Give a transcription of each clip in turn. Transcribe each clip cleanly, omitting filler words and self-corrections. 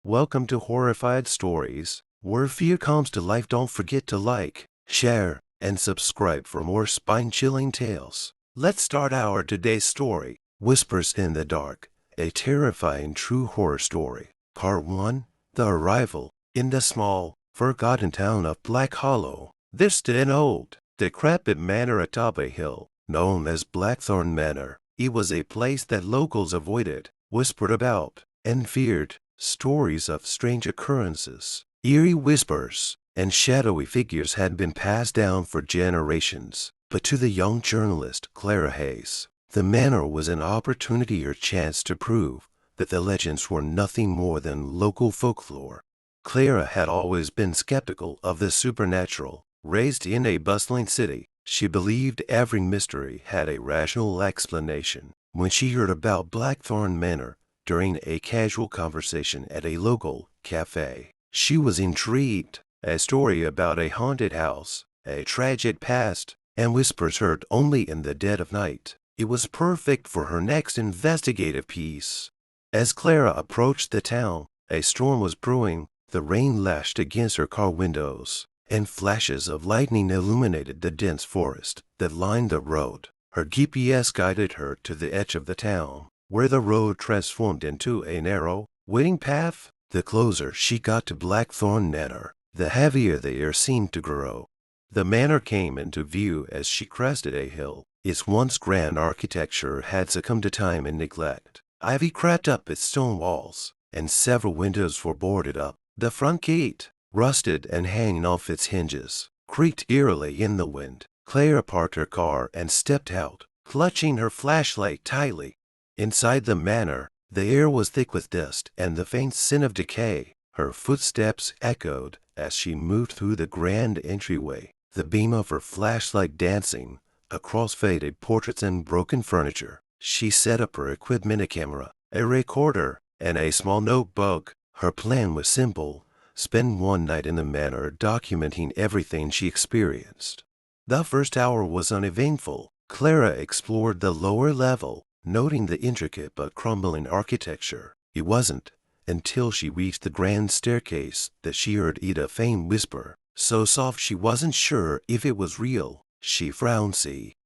Welcome to Horrified Stories, where fear comes to life. Don't forget to like, share, and subscribe for more spine-chilling tales. Let's start our today's story, Whispers in the Dark, a terrifying true horror story. Part 1, The Arrival. In the small, forgotten town of Black Hollow, there stood an old, decrepit manor atop a hill, known as Blackthorn Manor. It was a place that locals avoided, whispered about, and feared. Stories of strange occurrences, eerie whispers, and shadowy figures had been passed down for generations. But to the young journalist, Clara Hayes, the manor was an opportunity or chance to prove that the legends were nothing more than local folklore. Clara had always been skeptical of the supernatural. Raised in a bustling city, she believed every mystery had a rational explanation. When she heard about Blackthorn Manor during a casual conversation at a local cafe, she was intrigued. A story about a haunted house, a tragic past, and whispers heard only in the dead of night. It was perfect for her next investigative piece. As Clara approached the town, a storm was brewing. The rain lashed against her car windows, and flashes of lightning illuminated the dense forest that lined the road. Her GPS guided her to the edge of the town, where the road transformed into a narrow, winding path. The closer she got to Blackthorn Manor, the heavier the air seemed to grow. The manor came into view as she crested a hill. Its once grand architecture had succumbed to time and neglect. Ivy crept up its stone walls, and several windows were boarded up. The front gate, rusted and hanging off its hinges, creaked eerily in the wind. Clara parked her car and stepped out, clutching her flashlight tightly. Inside the manor, the air was thick with dust and the faint scent of decay. Her footsteps echoed as she moved through the grand entryway, the beam of her flashlight dancing across faded portraits and broken furniture. She set up her equipment: a camera, a recorder, and a small notebook. Her plan was simple: spend one night in the manor documenting everything she experienced. The first hour was uneventful. Clara explored the lower level, noting the intricate but crumbling architecture. It wasn't until she reached the grand staircase that she heard a faint whisper, so soft she wasn't sure if it was real. She frowned,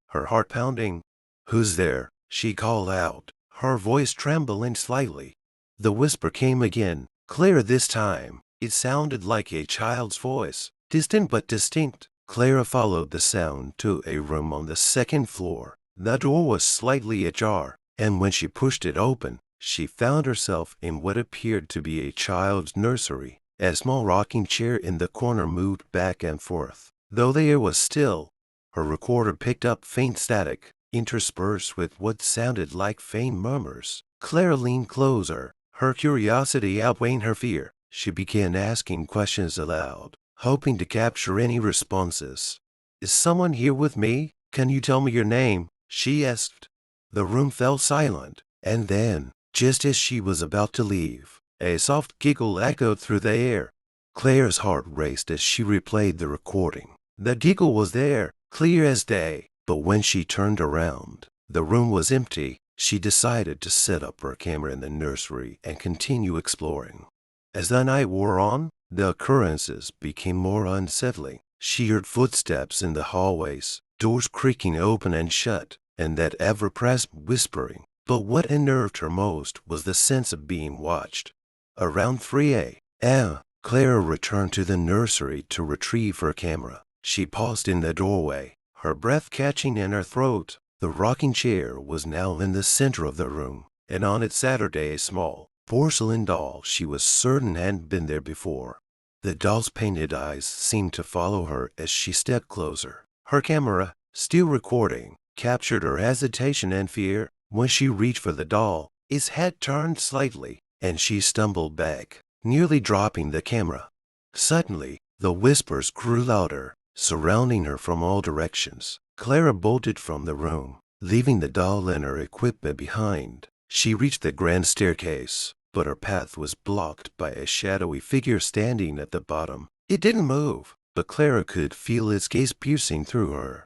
her heart pounding. "Who's there?" she called out, her voice trembling slightly. The whisper came again, clearer this time. It sounded like a child's voice, distant but distinct. Clara followed the sound to a room on the second floor. The door was slightly ajar, and when she pushed it open, she found herself in what appeared to be a child's nursery. A small rocking chair in the corner moved back and forth, though the air was still. Her recorder picked up faint static, interspersed with what sounded like faint murmurs. Clara leaned closer, her curiosity outweighing her fear. She began asking questions aloud, hoping to capture any responses. "Is someone here with me? Can you tell me your name?" she asked. The room fell silent, and then, just as she was about to leave, a soft giggle echoed through the air. Clara's heart raced as she replayed the recording. The giggle was there, clear as day, but when she turned around, the room was empty. She decided to set up her camera in the nursery and continue exploring. As the night wore on, the occurrences became more unsettling. She heard footsteps in the hallways, doors creaking open and shut, and that ever-present whispering. But what unnerved her most was the sense of being watched. Around 3 a.m., Clara returned to the nursery to retrieve her camera. She paused in the doorway, her breath catching in her throat. The rocking chair was now in the center of the room, and on it sat a small, porcelain doll she was certain hadn't been there before. The doll's painted eyes seemed to follow her as she stepped closer. Her camera, still recording, captured her hesitation and fear. When she reached for the doll, its head turned slightly, and she stumbled back, nearly dropping the camera. Suddenly, the whispers grew louder, surrounding her from all directions. Clara bolted from the room, leaving the doll and her equipment behind. She reached the grand staircase, but her path was blocked by a shadowy figure standing at the bottom. It didn't move, but Clara could feel its gaze piercing through her.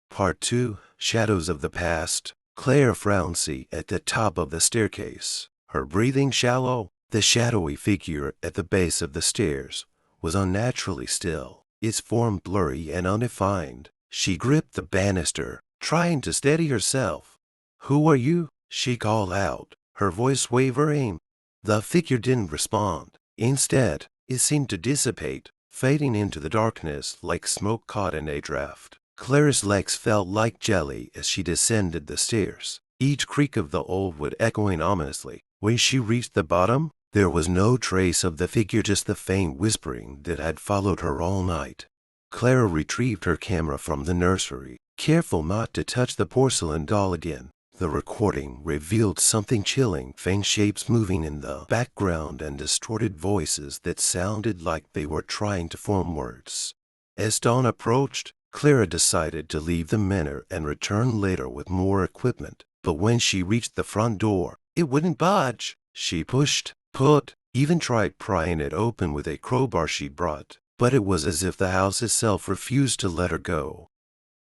Part 2, Shadows of the Past. Clara frowned at the top of the staircase, her breathing shallow. The shadowy figure at the base of the stairs was unnaturally still, its form blurry and undefined. She gripped the banister, trying to steady herself. "Who are you?" she called out, her voice wavering. The figure didn't respond. Instead, it seemed to dissipate, fading into the darkness like smoke caught in a draft. Clara's legs felt like jelly as she descended the stairs, each creak of the old wood echoing ominously. When she reached the bottom, there was no trace of the figure, just the faint whispering that had followed her all night. Clara retrieved her camera from the nursery, careful not to touch the porcelain doll again. The recording revealed something chilling, faint shapes moving in the background and distorted voices that sounded like they were trying to form words. As dawn approached, Clara decided to leave the manor and return later with more equipment. But when she reached the front door, it wouldn't budge. She pushed, even tried prying it open with a crowbar she brought, but it was as if the house itself refused to let her go.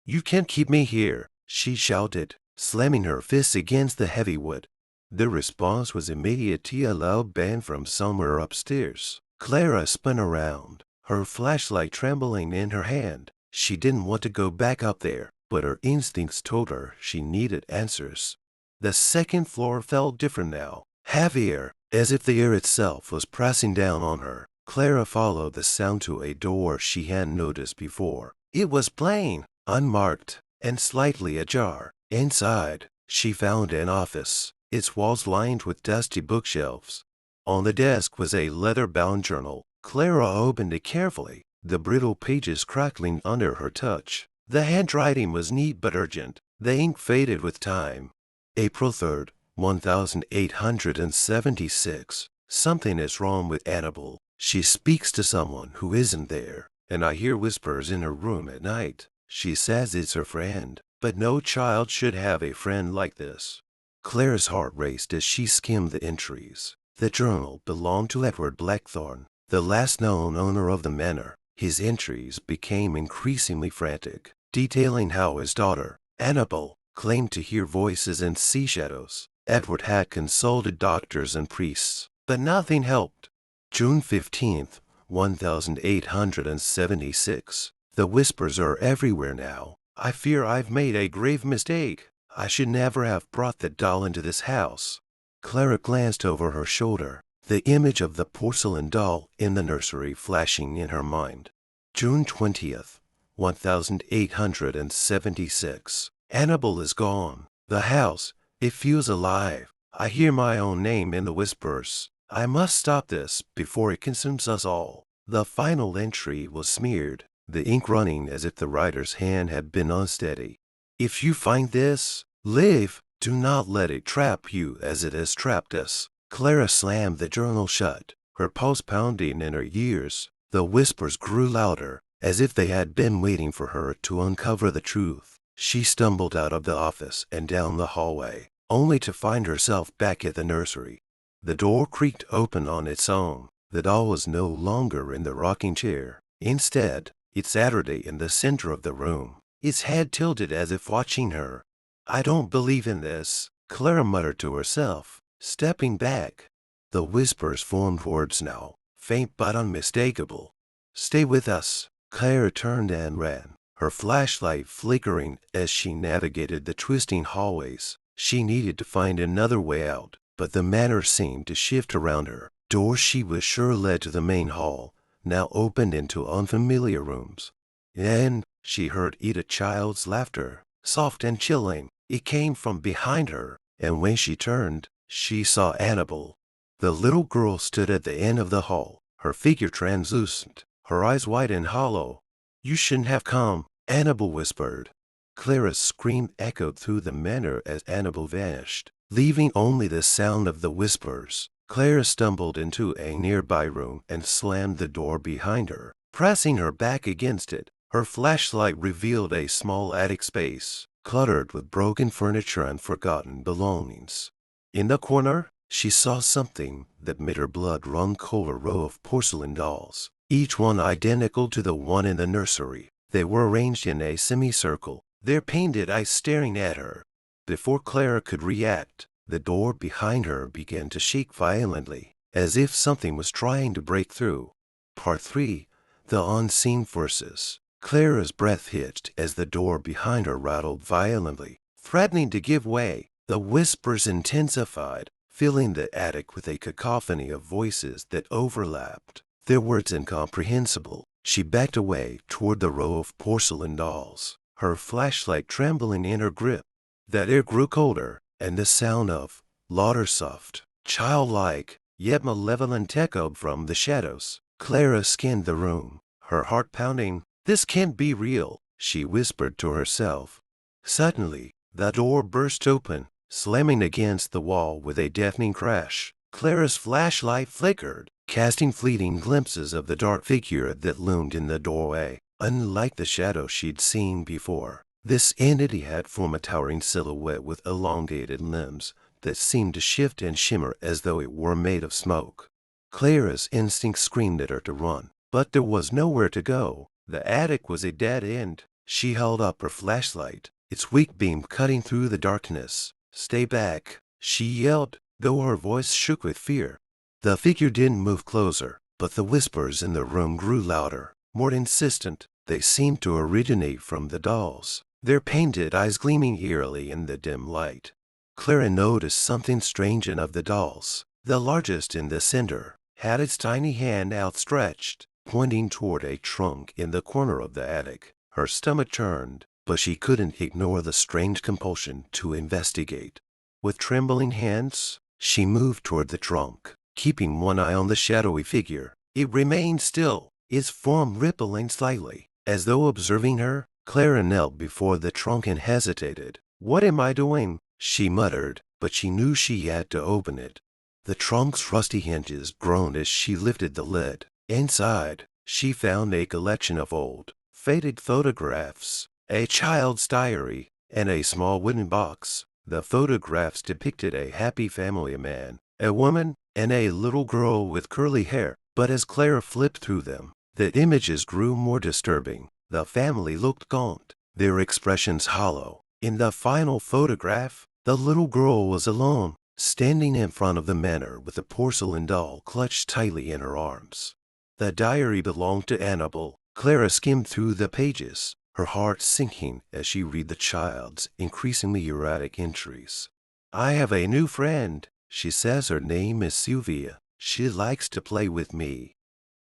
"You can't keep me here," she shouted, slamming her fists against the heavy wood. The response was immediately a loud bang from somewhere upstairs. Clara spun around, her flashlight trembling in her hand. She didn't want to go back up there, but her instincts told her she needed answers. The second floor felt different now, heavier, as if the air itself was pressing down on her. Clara followed the sound to a door she hadn't noticed before. It was plain, unmarked, and slightly ajar. Inside, she found an office, its walls lined with dusty bookshelves. On the desk was a leather-bound journal. Clara opened it carefully, the brittle pages crackling under her touch. The handwriting was neat but urgent. The ink faded with time. April 3rd, 1876. Something is wrong with Annabelle. She speaks to someone who isn't there, and I hear whispers in her room at night. She says it's her friend, but no child should have a friend like this. Clara's heart raced as she skimmed the entries. The journal belonged to Edward Blackthorne, the last known owner of the manor. His entries became increasingly frantic, detailing how his daughter, Annabelle, claimed to hear voices and see shadows. Edward had consulted doctors and priests, but nothing helped. June 15th, 1876. The whispers are everywhere now. I fear I've made a grave mistake. I should never have brought the doll into this house. Clara glanced over her shoulder, the image of the porcelain doll in the nursery flashing in her mind. June 20th, 1876. Annabelle is gone. The house, it feels alive. I hear my own name in the whispers. I must stop this before it consumes us all. The final entry was smeared, the ink running as if the writer's hand had been unsteady. If you find this, live. Do not let it trap you as it has trapped us. Clara slammed the journal shut, her pulse pounding in her ears. The whispers grew louder, as if they had been waiting for her to uncover the truth. She stumbled out of the office and down the hallway, only to find herself back at the nursery. The door creaked open on its own. The doll was no longer in the rocking chair. Instead, it sat in the center of the room, its head tilted as if watching her. "I don't believe in this," Clara muttered to herself, stepping back. The whispers formed words now, faint but unmistakable. "Stay with us." Clara turned and ran, her flashlight flickering as she navigated the twisting hallways. She needed to find another way out, but the manor seemed to shift around her. Doors she was sure led to the main hall now opened into unfamiliar rooms. Then she heard a child's laughter, soft and chilling. It came from behind her, and when she turned, she saw Annabelle. The little girl stood at the end of the hall, her figure translucent, her eyes wide and hollow. "You shouldn't have come," Annabelle whispered. Clara's scream echoed through the manor as Annabelle vanished, leaving only the sound of the whispers. Clara stumbled into a nearby room and slammed the door behind her, pressing her back against it. Her flashlight revealed a small attic space, cluttered with broken furniture and forgotten belongings. In the corner, she saw something that made her blood run cold. A row of porcelain dolls, each one identical to the one in the nursery. They were arranged in a semicircle, their painted eyes staring at her. Before Clara could react, the door behind her began to shake violently, as if something was trying to break through. Part 3. The Unseen Forces. Clara's breath hitched as the door behind her rattled violently, threatening to give way. The whispers intensified, filling the attic with a cacophony of voices that overlapped, their words incomprehensible. She backed away toward the row of porcelain dolls, her flashlight trembling in her grip. The air grew colder, and the sound of laughter, soft, childlike, yet malevolent, echoed from the shadows. Clara scanned the room, her heart pounding. "This can't be real," she whispered to herself. Suddenly, the door burst open, slamming against the wall with a deafening crash. Clara's flashlight flickered, casting fleeting glimpses of the dark figure that loomed in the doorway. Unlike the shadow she'd seen before, this entity had formed a towering silhouette with elongated limbs that seemed to shift and shimmer as though it were made of smoke. Clara's instinct screamed at her to run, but there was nowhere to go. The attic was a dead end. She held up her flashlight, its weak beam cutting through the darkness. "Stay back," she yelled, though her voice shook with fear. The figure didn't move closer, but the whispers in the room grew louder, more insistent. They seemed to originate from the dolls, their painted eyes gleaming eerily in the dim light. Clara noticed something strange in of the dolls. The largest, in the center, had its tiny hand outstretched, pointing toward a trunk in the corner of the attic. Her stomach turned, but she couldn't ignore the strange compulsion to investigate. With trembling hands, she moved toward the trunk, keeping one eye on the shadowy figure. It remained still, its form rippling slightly. As though observing her, Clara knelt before the trunk and hesitated. "What am I doing?" she muttered, but she knew she had to open it. The trunk's rusty hinges groaned as she lifted the lid. Inside, she found a collection of old, faded photographs, a child's diary, and a small wooden box. The photographs depicted a happy family, a man, a woman, and a little girl with curly hair. But as Clara flipped through them, the images grew more disturbing. The family looked gaunt, their expressions hollow. In the final photograph, the little girl was alone, standing in front of the manor with a porcelain doll clutched tightly in her arms. The diary belonged to Annabel. Clara skimmed through the pages, her heart sinking as she read the child's increasingly erratic entries. "I have a new friend. She says her name is Sylvia. She likes to play with me.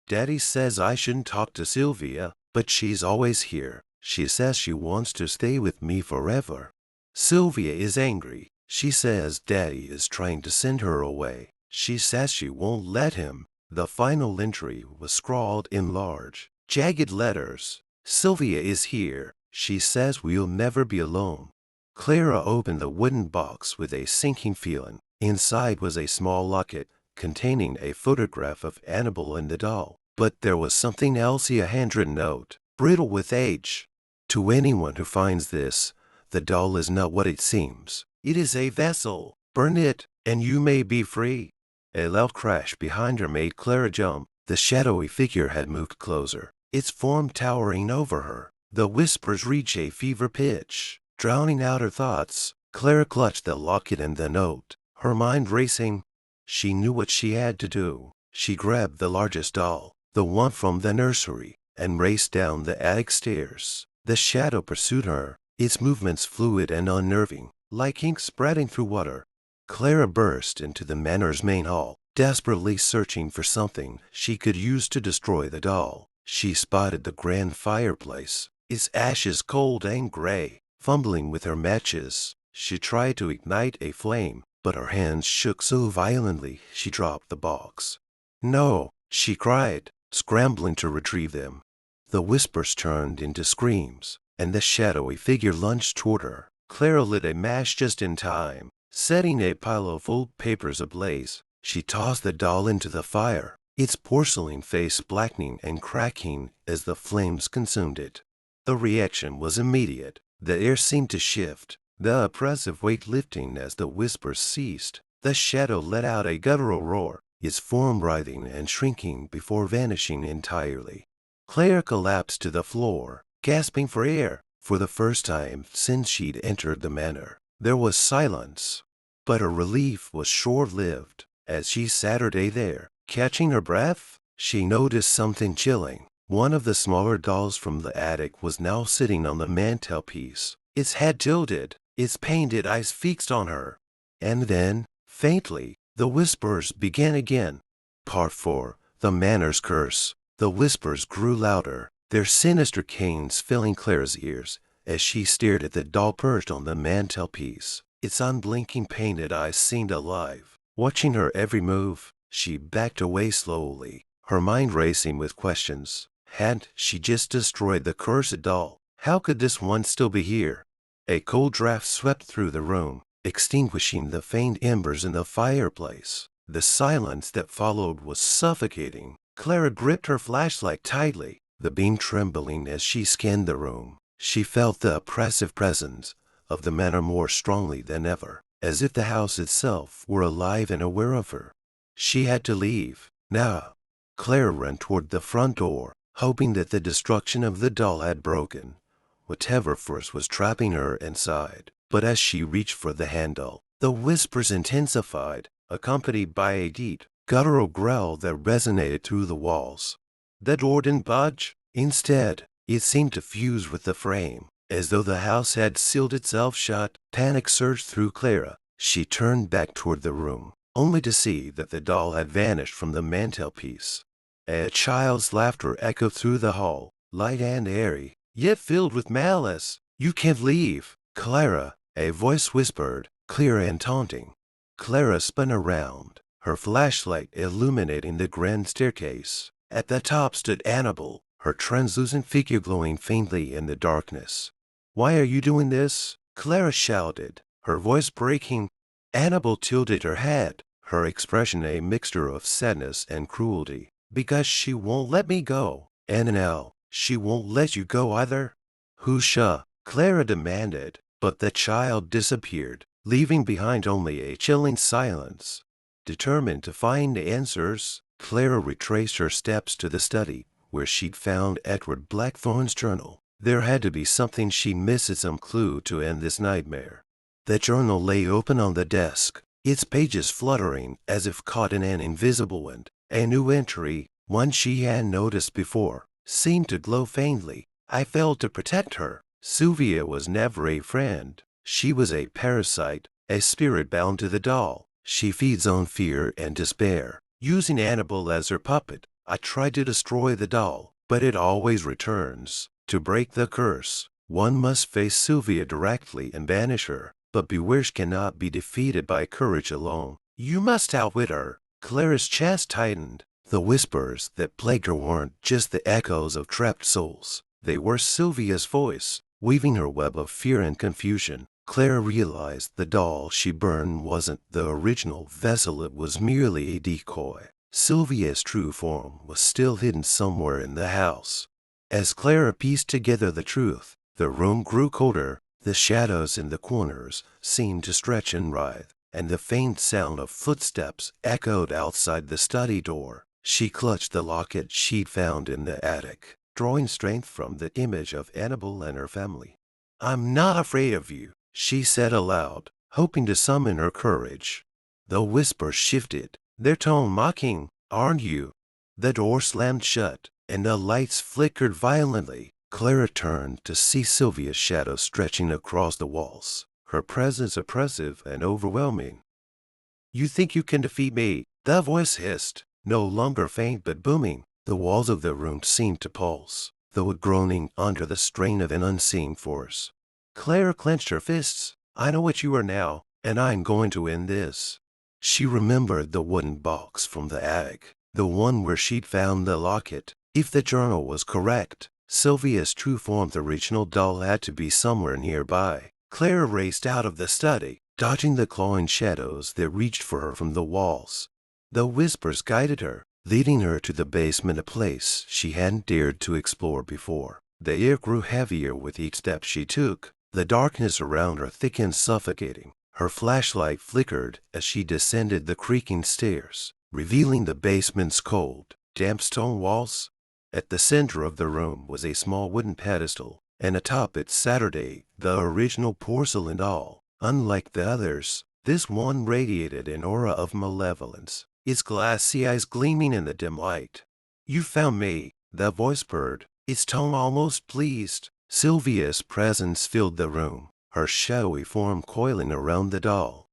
Daddy says I shouldn't talk to Sylvia, but she's always here. She says she wants to stay with me forever. Sylvia is angry. She says Daddy is trying to send her away. She says she won't let him." The final entry was scrawled in large, jagged letters. "Sylvia is here. She says we'll never be alone." Clara opened the wooden box with a sinking feeling. Inside was a small locket containing a photograph of Annabel and the doll. But there was something else, a handwritten note, brittle with age. "To anyone who finds this, the doll is not what it seems. It is a vessel. Burn it, and you may be free." A loud crash behind her made Clara jump. The shadowy figure had moved closer, its form towering over her. The whispers reached a fever pitch, drowning out her thoughts. Clara clutched the locket and the note, her mind racing. She knew what she had to do. She grabbed the largest doll, the one from the nursery, and raced down the attic stairs. The shadow pursued her, its movements fluid and unnerving, like ink spreading through water. Clara burst into the manor's main hall, desperately searching for something she could use to destroy the doll. She spotted the grand fireplace, its ashes cold and gray. Fumbling with her matches, she tried to ignite a flame, but her hands shook so violently she dropped the box. "No!" she cried, scrambling to retrieve them. The whispers turned into screams, and the shadowy figure lunged toward her. Clara lit a match just in time, setting a pile of old papers ablaze. She tossed the doll into the fire, its porcelain face blackening and cracking as the flames consumed it. The reaction was immediate. The air seemed to shift, the oppressive weight lifting as the whispers ceased. The shadow let out a guttural roar, its form writhing and shrinking before vanishing entirely. Clara collapsed to the floor, gasping for air. For the first time since she'd entered the manor, there was silence. But her relief was short-lived. As she sat there, catching her breath, she noticed something chilling. One of the smaller dolls from the attic was now sitting on the mantelpiece, its head tilted, its painted eyes fixed on her. And then, faintly, the whispers began again. Part 4. The Manor's Curse. The whispers grew louder, their sinister canes filling Clara's ears as she stared at the doll perched on the mantelpiece. Its unblinking painted eyes seemed alive, watching her every move. She backed away slowly, her mind racing with questions. Hadn't she just destroyed the cursed doll? How could this one still be here? A cold draft swept through the room, extinguishing the faint embers in the fireplace. The silence that followed was suffocating. Clara gripped her flashlight tightly, the beam trembling as she scanned the room. She felt the oppressive presence of the manor more strongly than ever, as if the house itself were alive and aware of her. She had to leave, now. Clara ran toward the front door, hoping that the destruction of the doll had broken whatever force was trapping her inside. But as she reached for the handle, the whispers intensified, accompanied by a deep, guttural growl that resonated through the walls. The door didn't budge. Instead, it seemed to fuse with the frame, as though the house had sealed itself shut. Panic surged through Clara. She turned back toward the room, only to see that the doll had vanished from the mantelpiece. A child's laughter echoed through the hall, light and airy, yet filled with malice. "You can't leave, Clara," a voice whispered, clear and taunting. Clara spun around, her flashlight illuminating the grand staircase. At the top stood Annabelle, her translucent figure glowing faintly in the darkness. "Why are you doing this?" Clara shouted, her voice breaking. Annabelle tilted her head, her expression a mixture of sadness and cruelty. "Because she won't let me go. And now, she won't let you go either." "Whoosha," Clara demanded, but the child disappeared, leaving behind only a chilling silence. Determined to find the answers, Clara retraced her steps to the study, where she'd found Edward Blackthorn's journal. There had to be something she'd missed, some clue to end this nightmare. The journal lay open on the desk, its pages fluttering as if caught in an invisible wind. A new entry, one she hadn't noticed before, seemed to glow faintly. "I failed to protect her. Sylvia was never a friend. She was a parasite, a spirit bound to the doll. She feeds on fear and despair, using Annabelle as her puppet. I tried to destroy the doll, but it always returns. To break the curse, one must face Sylvia directly and banish her. But bewitched cannot be defeated by courage alone. You must outwit her." Clara's chest tightened. The whispers that plagued her weren't just the echoes of trapped souls. They were Sylvia's voice, weaving her web of fear and confusion. Clara realized the doll she burned wasn't the original vessel, it was merely a decoy. Sylvia's true form was still hidden somewhere in the house. As Clara pieced together the truth, the room grew colder. The shadows in the corners seemed to stretch and writhe, and the faint sound of footsteps echoed outside the study door. She clutched the locket she'd found in the attic, drawing strength from the image of Annabelle and her family. "I'm not afraid of you," she said aloud, hoping to summon her courage. The whispers shifted, their tone mocking. "Aren't you?" The door slammed shut, and the lights flickered violently. Clara turned to see Sylvia's shadow stretching across the walls, her presence oppressive and overwhelming. "You think you can defeat me?" the voice hissed, no longer faint but booming. The walls of the room seemed to pulse, though groaning under the strain of an unseen force. Clara clenched her fists. "I know what you are now, and I'm going to end this." She remembered the wooden box from the attic, the one where she'd found the locket. If the journal was correct, Sylvia's true form, the original doll, had to be somewhere nearby. Clara raced out of the study, dodging the clawing shadows that reached for her from the walls. The whispers guided her, leading her to the basement, a place she hadn't dared to explore before. The air grew heavier with each step she took. The darkness around her thickened, suffocating. Her flashlight flickered as she descended the creaking stairs, revealing the basement's cold, damp stone walls. At the center of the room was a small wooden pedestal, and atop it sat the original porcelain doll. Unlike the others, This one radiated an aura of malevolence, its glassy eyes gleaming in the dim light. "You found me," the voice purred, its tone almost pleased. Sylvia's presence filled the room, her shadowy form coiling around the doll.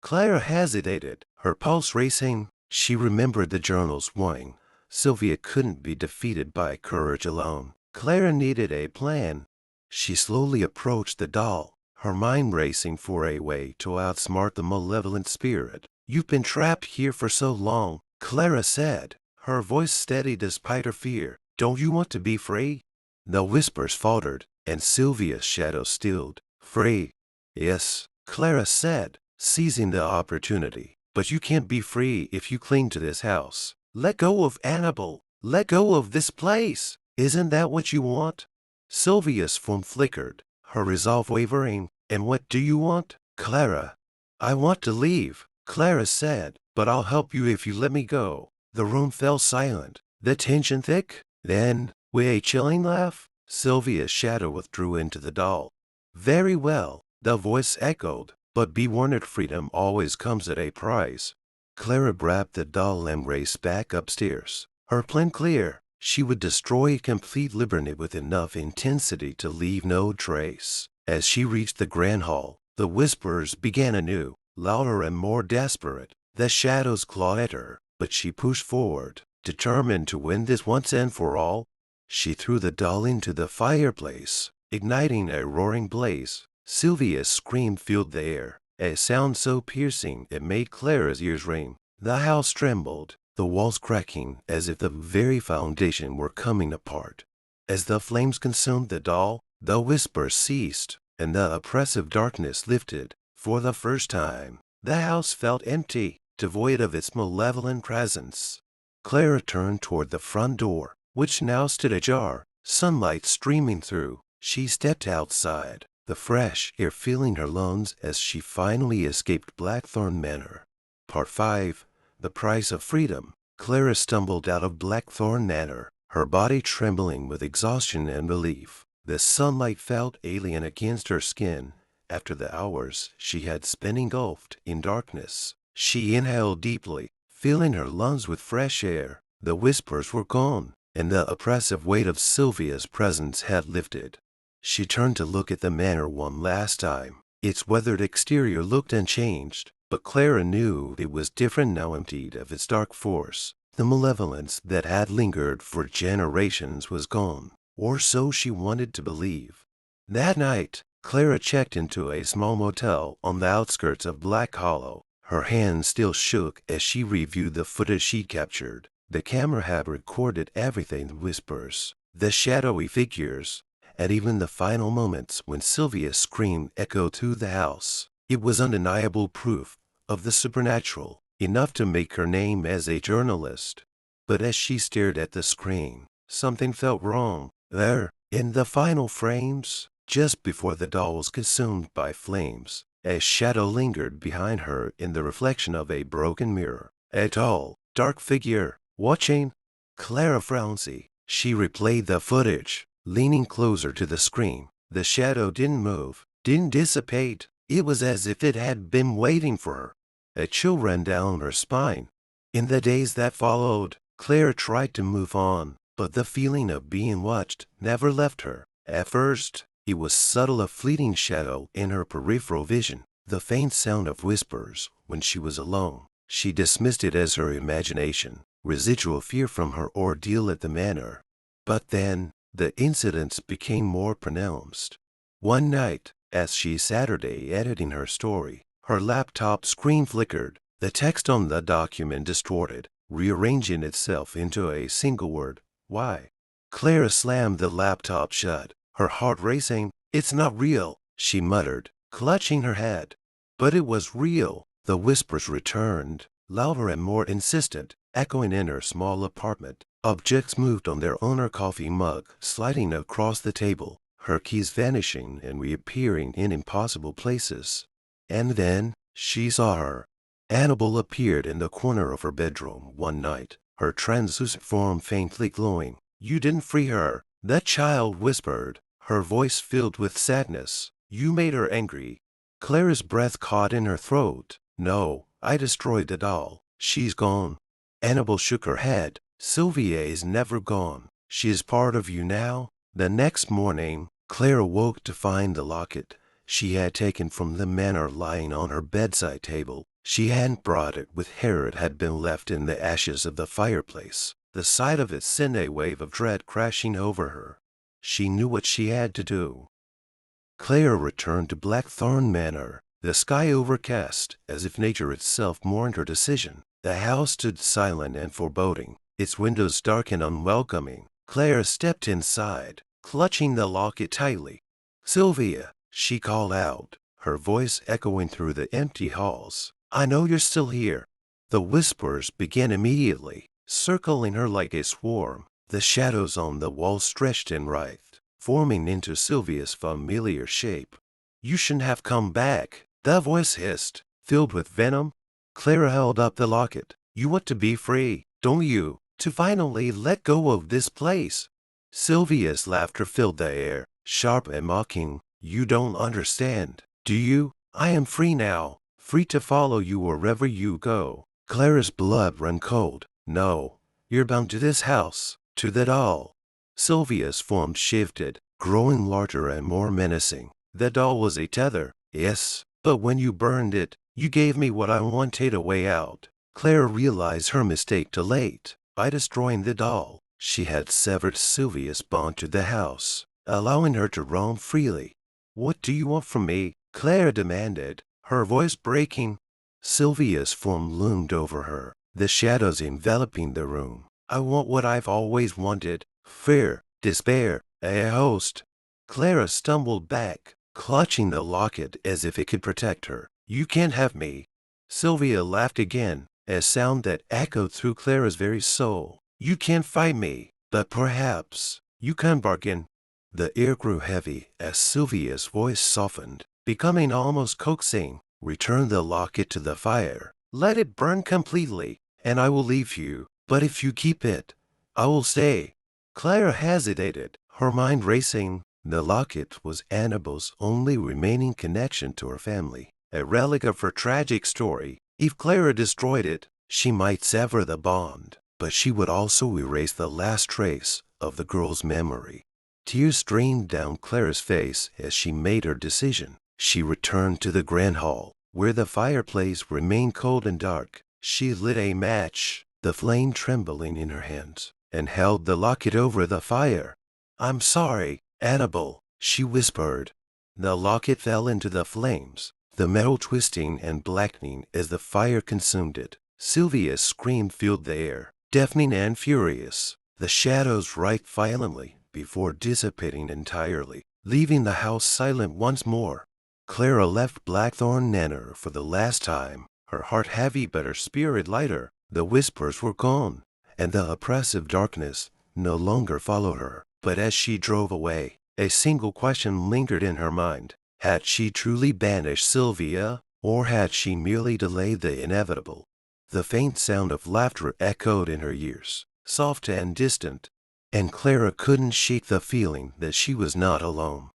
Clara hesitated, her pulse racing. She remembered the journal's warning. Sylvia couldn't be defeated by courage alone. Clara needed a plan. She slowly approached the doll, her mind racing for a way to outsmart the malevolent spirit. "You've been trapped here for so long," Clara said, her voice steady despite her fear. "Don't you want to be free?" The whispers faltered, and Sylvia's shadow stilled. "Free? Yes," Clara said, seizing the opportunity. "But you can't be free if you cling to this house. Let go of Annabelle. Let go of this place. Isn't that what you want?" Sylvia's form flickered, her resolve wavering. "And what do you want?" "Clara, I want to leave," Clara said, "but I'll help you if you let me go." The room fell silent, the tension thick. Then, with a chilling laugh, Sylvia's shadow withdrew into the doll. "Very well," the voice echoed, "but be warned, freedom always comes at a price." Clara grabbed the doll and raced back upstairs, her plan clear. She would destroy complete liberty with enough intensity to leave no trace. As she reached the grand hall, the whispers began anew, louder and more desperate. The shadows clawed at her, but she pushed forward, determined to win this once and for all. She threw the doll into the fireplace, igniting a roaring blaze. Sylvia's scream filled the air, a sound so piercing it made Clara's ears ring. The house trembled, the walls cracking as if the very foundation were coming apart. As the flames consumed the doll, the whispers ceased, and the oppressive darkness lifted. For the first time, the house felt empty, devoid of its malevolent presence. Clara turned toward the front door, which now stood ajar, sunlight streaming through. She stepped outside, the fresh air filling her lungs as she finally escaped Blackthorn Manor. Part 5. The Price of Freedom. Clara stumbled out of Blackthorn Manor, her body trembling with exhaustion and relief. The sunlight felt alien against her skin after the hours she had spent engulfed in darkness. She inhaled deeply, filling her lungs with fresh air. The whispers were gone, and the oppressive weight of Sylvia's presence had lifted. She turned to look at the manor one last time. Its weathered exterior looked unchanged, but Clara knew it was different now, emptied of its dark force. The malevolence that had lingered for generations was gone, or so she wanted to believe. That night, Clara checked into a small motel on the outskirts of Black Hollow. Her hands still shook as she reviewed the footage she captured. The camera had recorded everything: the whispers, the shadowy figures, and even the final moments when Sylvia's scream echoed through the house. It was undeniable proof of the supernatural, enough to make her name as a journalist. But as she stared at the screen, something felt wrong. There, in the final frames, just before the doll was consumed by flames, a shadow lingered behind her in the reflection of a broken mirror. A tall, dark figure, watching. Clara frowned. She replayed the footage, leaning closer to the screen. The shadow didn't move, didn't dissipate. It was as if it had been waiting for her. A chill ran down her spine. In the days that followed, Clara tried to move on, but the feeling of being watched never left her. At first, it was subtle, a fleeting shadow in her peripheral vision, the faint sound of whispers when she was alone. She dismissed it as her imagination, residual fear from her ordeal at the manor. But then, the incidents became more pronounced. One night, as she sat editing her story, her laptop screen flickered. The text on the document distorted, rearranging itself into a single word: "Why?" Clara slammed the laptop shut, her heart racing. "It's not real," she muttered, clutching her head. But it was real. The whispers returned, louder and more insistent, echoing in her small apartment. Objects moved on their own, her coffee mug sliding across the table, her keys vanishing and reappearing in impossible places. And then she saw her. Annabelle appeared in the corner of her bedroom one night, her translucent form faintly glowing. "You didn't free her," the child whispered, her voice filled with sadness. "You made her angry." Clara's breath caught in her throat. No, I destroyed the doll. She's gone. Annabelle shook her head. Sylvia is never gone. She is part of you now. The next morning, Clara woke to find the locket she had taken from the manor lying on her bedside table. She hadn't brought it with her. It had been left in the ashes of the fireplace. The sight of it sent a wave of dread crashing over her. She knew what she had to do. Clara returned to Blackthorn Manor, the sky overcast, as if nature itself mourned her decision. The house stood silent and foreboding, its windows dark and unwelcoming. Clara stepped inside, clutching the locket tightly. "Sylvia," she called out, her voice echoing through the empty halls. "I know you're still here." The whispers began immediately, circling her like a swarm. The shadows on the wall stretched and writhed, forming into Sylvia's familiar shape. "You shouldn't have come back," the voice hissed, filled with venom. Clara held up the locket. "You want to be free, don't you? To finally let go of this place." Sylvia's laughter filled the air, sharp and mocking. "You don't understand, do you? I am free now, free to follow you wherever you go." Clara's blood ran cold. "No, you're bound to this house, to the doll." Sylvia's form shifted, growing larger and more menacing. "The doll was a tether, yes, but when you burned it, you gave me what I wanted, a way out." Clara realized her mistake too late. By destroying the doll, she had severed Sylvia's bond to the house, allowing her to roam freely. "What do you want from me?" Clara demanded, her voice breaking. Sylvia's form loomed over her, the shadows enveloping the room. "I want what I've always wanted. Fear, despair, a host." Clara stumbled back, clutching the locket as if it could protect her. "You can't have me." Sylvia laughed again, a sound that echoed through Clara's very soul. "You can't fight me, but perhaps you can bargain." The air grew heavy as Sylvia's voice softened, becoming almost coaxing. "Return the locket to the fire. Let it burn completely, and I will leave you. But if you keep it, I will stay." Clara hesitated, her mind racing. The locket was Annabelle's only remaining connection to her family, a relic of her tragic story. If Clara destroyed it, she might sever the bond, but she would also erase the last trace of the girl's memory. Tears streamed down Clara's face as she made her decision. She returned to the grand hall, where the fireplace remained cold and dark. She lit a match, the flame trembling in her hands, and held the locket over the fire. "I'm sorry, Annabelle," she whispered. The locket fell into the flames, the metal twisting and blackening as the fire consumed it. Sylvia's scream filled the air, deafening and furious. The shadows writhed violently before dissipating entirely, leaving the house silent once more. Clara left Blackthorn Manor for the last time, her heart heavy but her spirit lighter. The whispers were gone, and the oppressive darkness no longer followed her. But as she drove away, a single question lingered in her mind. Had she truly banished Sylvia, or had she merely delayed the inevitable? The faint sound of laughter echoed in her ears, soft and distant, and Clara couldn't shake the feeling that she was not alone.